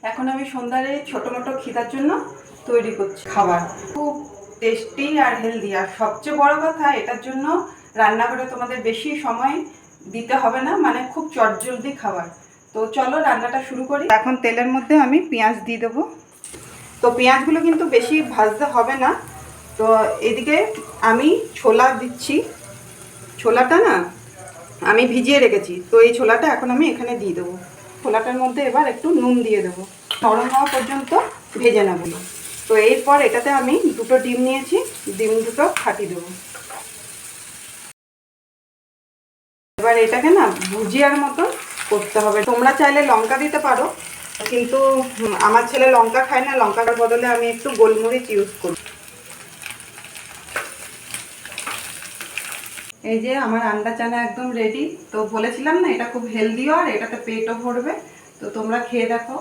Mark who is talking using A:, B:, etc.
A: এখন আমি সন্ধ্যারে ছোটো মোটো খিদার জন্য তৈরি করছি খাবার, খুব টেস্টি আর হেলদি। আর সবচেয়ে বড় কথা, এটার জন্য রান্নাঘরে তোমাদের বেশি সময় দিতে হবে না, মানে খুব চটজলদি খাবার। তো চলো রান্নাটা শুরু করি। এখন তেলের মধ্যে আমি পেঁয়াজ দিয়ে দেবো। তো পেঁয়াজগুলো কিন্তু বেশি ভাজতে হবে না। তো এদিকে আমি ছোলা দিচ্ছি। ছোলাটা না আমি ভিজিয়ে রেখেছি, তো এই ছোলাটা এখন আমি এখানে দিয়ে দেবো। ছোলাটার মধ্যে এবার একটু নুন দিয়ে দেবো, নরম হওয়া পর্যন্ত ভেজে নেব। তো এরপর এটাতে আমি দুটো ডিম নিয়েছি, ডিম দুটো ফাটিয়ে দেবো। এবার এটাকে না ভুজিয়ার মতো করতে হবে। তোমরা চাইলে লঙ্কা দিতে পারো, কিন্তু আমার ছেলে লঙ্কা খায় না, লঙ্কার বদলে আমি একটু গোলমরিচ ইউজ করি। এই যে আমার আন্ডা চানা একদম রেডি। তো বলেছিলাম না, এটা খুব হেলদিও আর এটাতে পেটও ভরবে। তো তোমরা খেয়ে দেখো।